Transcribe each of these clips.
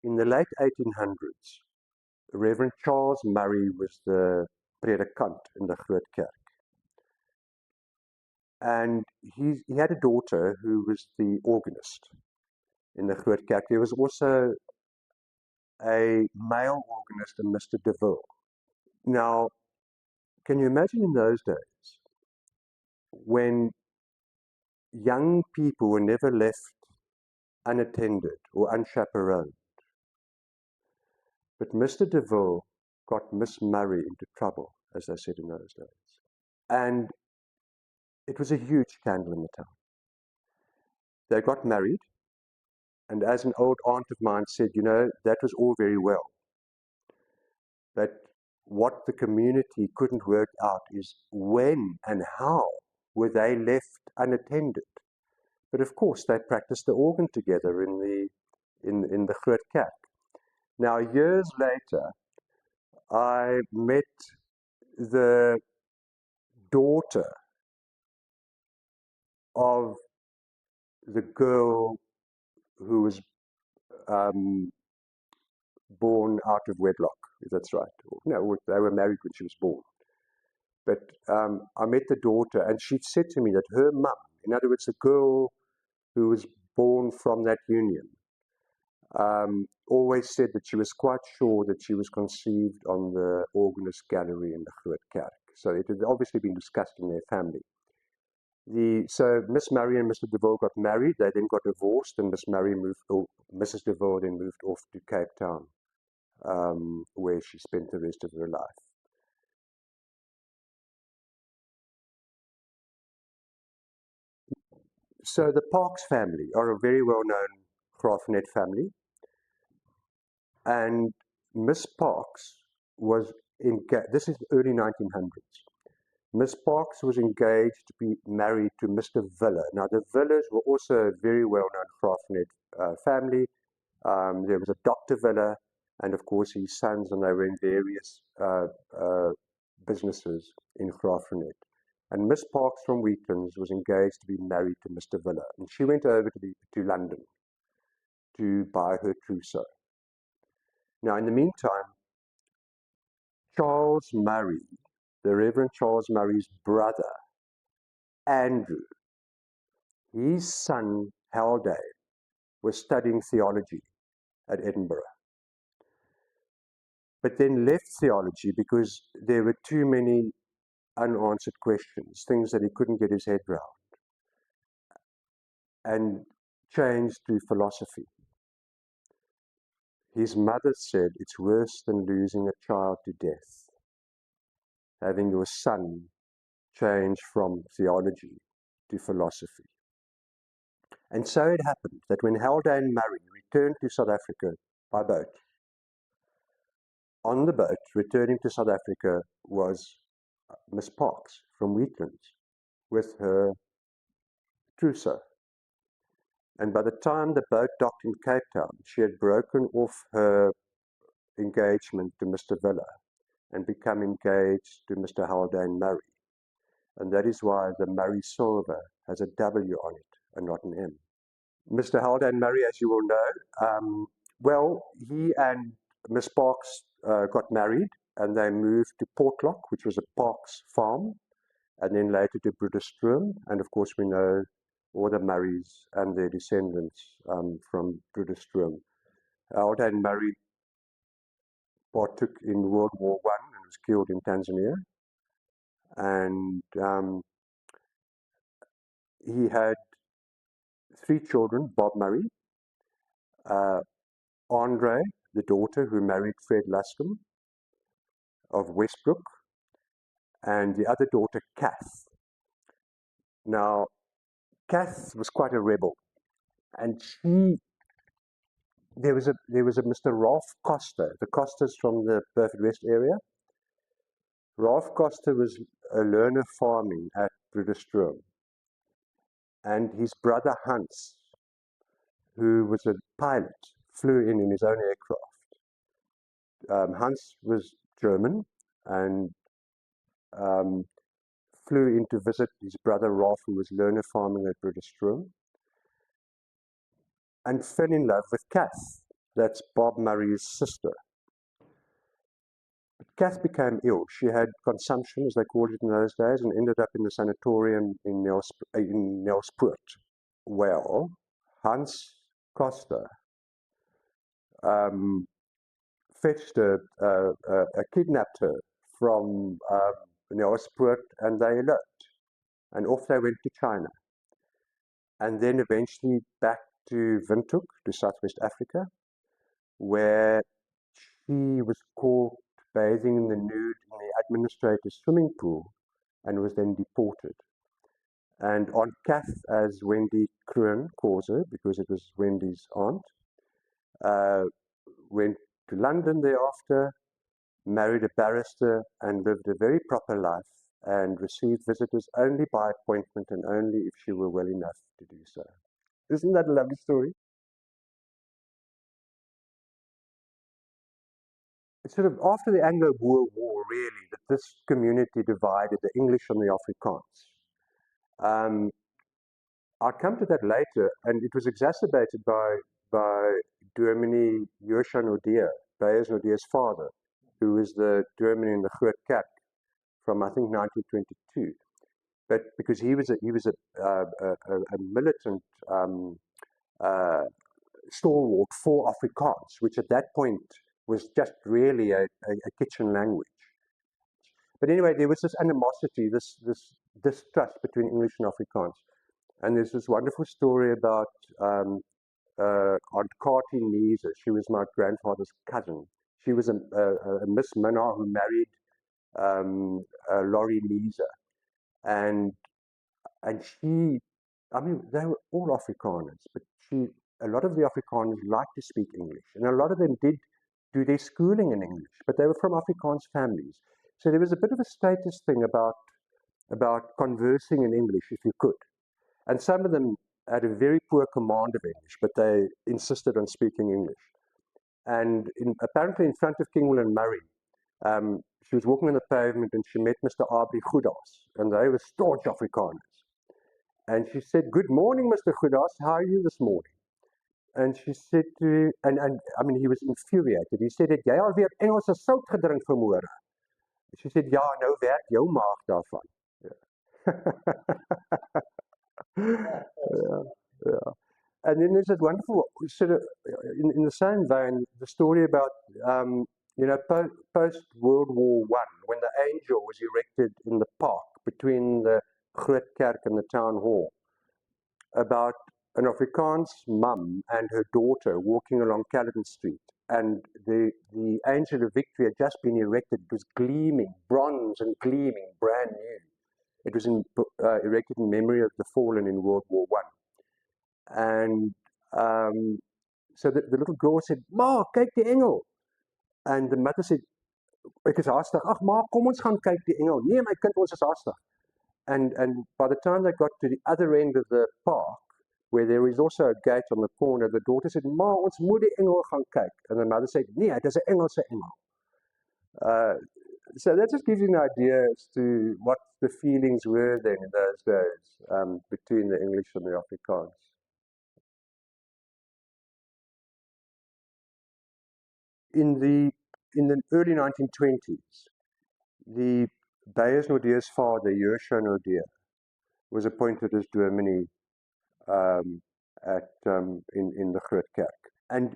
in the late 1800s, Reverend Charles Murray was the predikant in the Grootkerk. And he had a daughter who was the organist in the Grootkerk. There was also a male organist, a Mr. DeVille. Now, can you imagine in those days when young people were never left unattended or unchaperoned? But Mr. DeVille got Miss Murray into trouble, as they said in those days. And it was a huge scandal in the town. They got married, and as an old aunt of mine said, you know, that was all very well. But what the community couldn't work out is when and how were they left unattended. But of course, they practiced the organ together in the Grootkerk. Now, years later, I met the daughter of the girl who was born out of wedlock, if that's right. No, they were married when she was born. But I met the daughter, and she said to me that her mum, in other words, the girl who was born from that union, always said that she was quite sure that she was conceived on the organist gallery in the Grootkerk. So it had obviously been discussed in their family. So Miss Murray and Mr. DeVille got married. They then got divorced, and Mrs. DeVille then moved off to Cape Town, where she spent the rest of her life. So the Parks family are a very well-known Graafrenet family, and Miss Parks was this is early 1900s. Miss Parks was engaged to be married to Mr. Villa. Now, the Villas were also a very well-known Graafrenet family. There was a Dr. Villa, and of course his sons, and they were in various businesses in Graafrenet. And Miss Parks from Wheatlands was engaged to be married to Mr. Villa, and she went over to London to buy her trousseau. Now, in the meantime, Charles Murray, the Reverend Charles Murray's brother, Andrew, his son Haldane, was studying theology at Edinburgh, but then left theology because there were too many unanswered questions, things that he couldn't get his head around, and changed to philosophy. His mother said, it's worse than losing a child to death, having your son change from theology to philosophy. And so it happened that when Haldane Murray returned to South Africa by boat, on the boat returning to South Africa was Miss Parks from Wheatlands with her trousseau. And by the time the boat docked in Cape Town, she had broken off her engagement to Mr. Villa and become engaged to Mr. Haldane Murray. And that is why the Murray silver has a W on it and not an M. Mr. Haldane Murray, as you will know, well, he and Miss Parks got married, and they moved to Portlock, which was a Parks farm, and then later to Broederstroom. And of course, we know all the Murrays and their descendants from Broederstroom. Haldane Murray partook in World War I and was killed in Tanzania. And he had 3 children: Bob Murray, Andre, the daughter who married Fred Luscombe of Westbrook, and the other daughter, Kath. Now, Kath was quite a rebel, and there was a Mr. Ralph Costa, the Costas from the Perfect West area. Ralph Costa was a learner farming at Broederstroom, and his brother Hans, who was a pilot, flew in his own aircraft. Hans was German and flew in to visit his brother Ralph, who was learner farming at Broederstroom, and fell in love with Kath. That's Bob Murray's sister. But Kath became ill. She had consumption, as they called it in those days, and ended up in the sanatorium in Nelspruit. Well, Hans Costa um, fetched her, kidnapped her from Nelspruit, and they eloped. And off they went to China. And then eventually back to Windhoek, to Southwest Africa, where she was caught bathing in the nude in the administrator's swimming pool and was then deported. And Aunt Kath, as Wendy Kroon calls her, because it was Wendy's aunt, uh, went to London thereafter, married a barrister, and lived a very proper life, and received visitors only by appointment and only if she were well enough to do so. Isn't that a lovely story? It's sort of after the Anglo-Boer War, really, that this community divided the English and the Afrikaans. I'll come to that later, and it was exacerbated by Dominee Johan Minnaar, Beyers Nordier's father, who was the Dominee in the Oukerk from I think 1922. But because he was a militant uh, stalwart for Afrikaans, which at that point was just really a kitchen language. But anyway, there was this animosity, this distrust between English and Afrikaans. And there's this wonderful story about Aunt Katie Neeser. She was my grandfather's cousin. She was a Miss Minnaar who married Laurie Neeser. And she, I mean, they were all Afrikaners, but a lot of the Afrikaners liked to speak English. And a lot of them did do their schooling in English, but they were from Afrikaans families. So there was a bit of a status thing about conversing in English if you could. And some of them had a very poor command of English, but they insisted on speaking English. And apparently in front of King William Murray, she was walking on the pavement and she met Mr. Aubrey Goedas, and they were staunch Afrikaners. And she said, "Good morning, Mr. Goedas, how are you this morning?" And she said to, and I mean, he was infuriated. He said, "Het jy alweer Engelse sout gedrink vanmôre?" She said, "Ja, nou werk jou maag daarvan." Yeah. Yeah, yeah. And then there's that wonderful sort of, in the same vein, the story about, post World War One, when the angel was erected in the park between the Groot Kerk and the town hall, about an Afrikaans mum and her daughter walking along Caledon Street, and the angel of victory had just been erected. It was gleaming, bronze and gleaming, brand new. It was erected in memory of the fallen in World War One. And so the little girl said, "Ma, kyk die engel." And the mother said, "Ek is haastig." "Ag ma, kom ons gaan kyk die engel." "Nee my kind, ons is haastig." And by the time they got to the other end of the park, where there is also a gate on the corner, the daughter said, "Ma, ons moet die engel gaan kyk." And the mother said, "Nee, dit is 'n Engelse engel." So that just gives you an idea as to what the feelings were then in those days between the English and the Afrikaans. In the early 1920s, the Beyers Nordier's father, Johan Minnaar, was appointed as Dominee in the Oukerk. And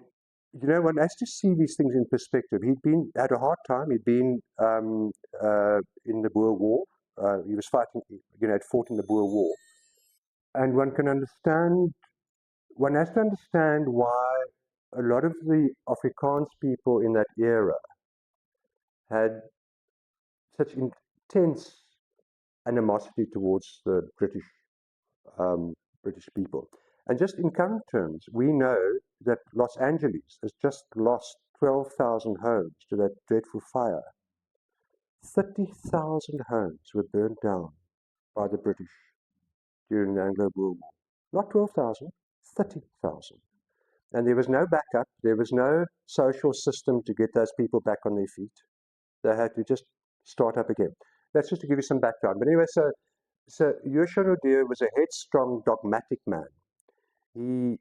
one has to see these things in perspective. He'd had a hard time. He'd been in the Boer War. He was fighting, had fought in the Boer War. And one has to understand why a lot of the Afrikaans people in that era had such intense animosity towards the British people. And just in current terms, we know that Los Angeles has just lost 12,000 homes to that dreadful fire. 30,000 homes were burned down by the British during the Anglo-Boer War. Not 12,000, 30,000. And there was no backup. There was no social system to get those people back on their feet. They had to just start up again. That's just to give you some background. But anyway, so Johan Minnaar was a headstrong, dogmatic man. He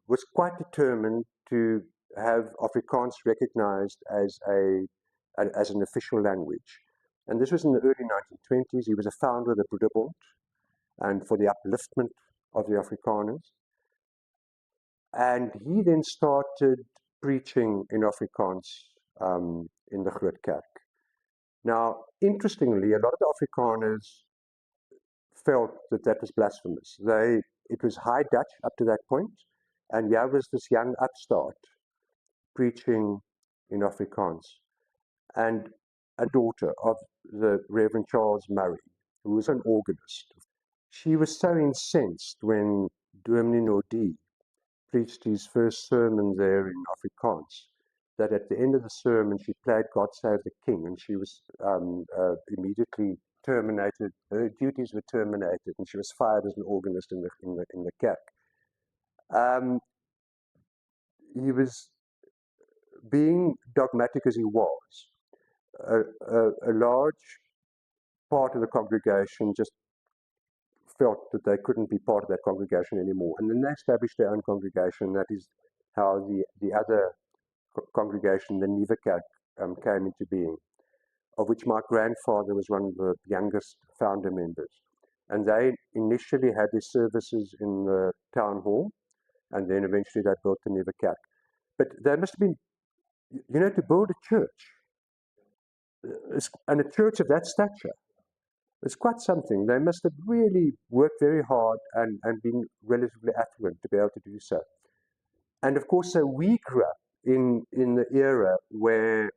was quite determined to have Afrikaans recognized as an official language. And this was in the early 1920s. He was a founder of the Broederbond and for the upliftment of the Afrikaners. And he then started preaching in Afrikaans in the Nuwekerk. Now, interestingly, a lot of the Afrikaners felt that that was blasphemous. It was High Dutch up to that point, and here was this young upstart preaching in Afrikaans. And a daughter of the Reverend Charles Murray, who was an organist. She was so incensed when Dominee Nordie preached his first sermon there in Afrikaans that at the end of the sermon she played God Save the King, and she was immediately terminated. Her duties were terminated, and she was fired as an organist in the kerk. He was being dogmatic as he was. A large part of the congregation just felt that they couldn't be part of that congregation anymore. And then they established their own congregation. That is how the other congregation, the Nuwekerk, came into being, of which my grandfather was one of the youngest founder members. And they initially had their services in the town hall, and then eventually they built the Nuwekerk. But they must have been, to build a church, and a church of that stature, it's quite something. They must have really worked very hard and been relatively affluent to be able to do so. And of course, so we grew up in the era where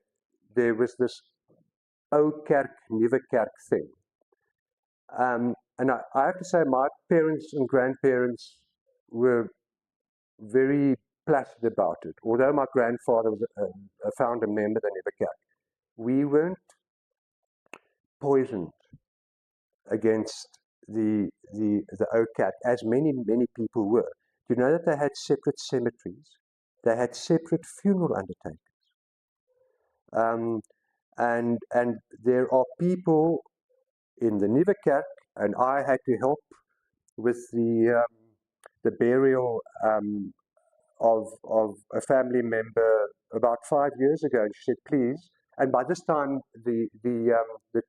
there was this Oukerk, Nuwekerk thing. And I have to say, my parents and grandparents were very placid about it. Although my grandfather was a founder member of the Nuwekerk, we weren't poisoned against the Oukerk, as many people were. Do you know that they had separate cemeteries? They had separate funeral undertakers. And there are people in the Nuwekerk, and I had to help with the burial of a family member about 5 years ago. And she said, please. And by this time, the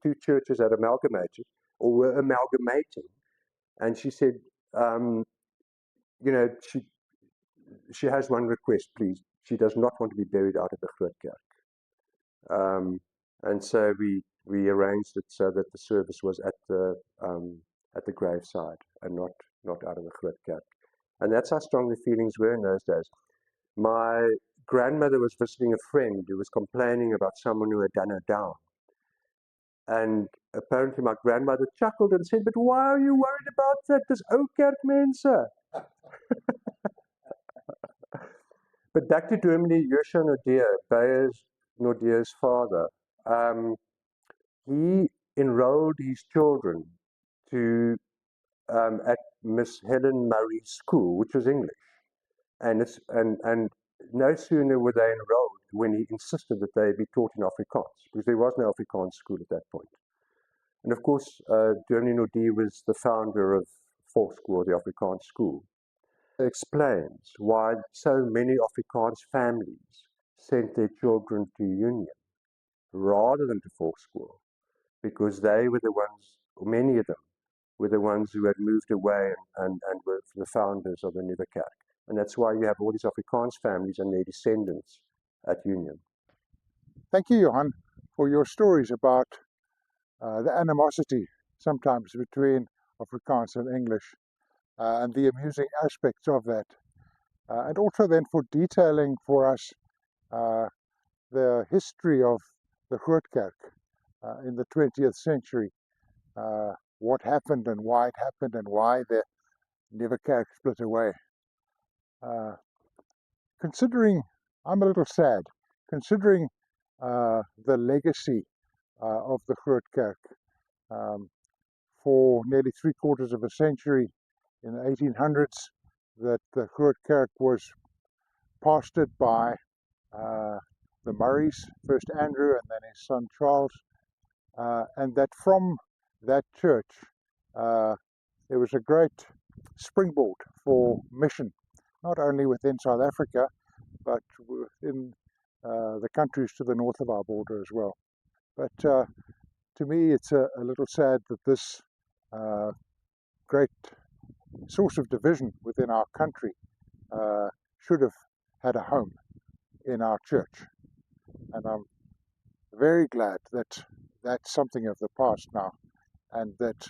two churches had amalgamated, or were amalgamating. And she said, she has one request, please. She does not want to be buried out of the Nuwekerk. And so we arranged it so that the service was at the graveside and not out of the Nuwekerk. And that's how strong the feelings were in those days. My grandmother was visiting a friend who was complaining about someone who had done her down. And apparently my grandmother chuckled and said, but why are you worried about that? Dis Oukerk mense. But back to Dominee Johan Minnaar, Nordeer's father. He enrolled his children at Miss Helen Murray's school, which was English. And no sooner were they enrolled when he insisted that they be taught in Afrikaans, because there was no Afrikaans school at that point. And of course, Dominee Nordie was the founder of Volkschool, the Afrikaans school. It explains why so many Afrikaans families sent their children to Union rather than to Volkschool, because they were the ones, or many of them, were the ones who had moved away and were the founders of the Nuwekerk. And that's why you have all these Afrikaans families and their descendants at Union. Thank you, Johan, for your stories about the animosity sometimes between Afrikaans and English and the amusing aspects of that. And also then for detailing for us the history of the Nuwekerk in the 20th century, what happened and why it happened and why the Nuwekerk split away. Considering, I'm a little sad, considering the legacy of the Nuwekerk for nearly 3/4 of a century in the 1800s, that the Nuwekerk was pastored by the Murrays, first Andrew and then his son Charles, and that from that church there was a great springboard for mission, not only within South Africa, but in the countries to the north of our border as well. But to me, it's a little sad that this great source of division within our country should have had a home in our church. And I'm very glad that that's something of the past now, and that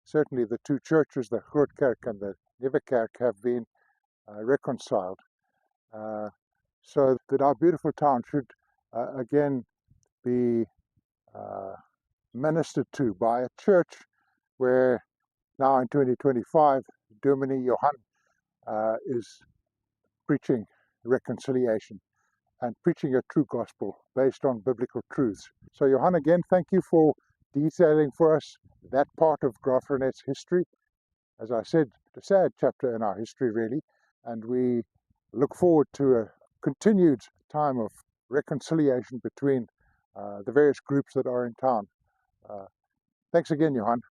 certainly the two churches, the Oukerk and the Nuwekerk, have been reconciled, so that our beautiful town should again be ministered to by a church where now in 2025, Dominee Johan is preaching reconciliation and preaching a true gospel based on biblical truths. So Johan, again, thank you for detailing for us that part of Graaff-Reinett's history. As I said, a sad chapter in our history, really, and we look forward to a continued time of reconciliation between the various groups that are in town. Thanks again, Johan.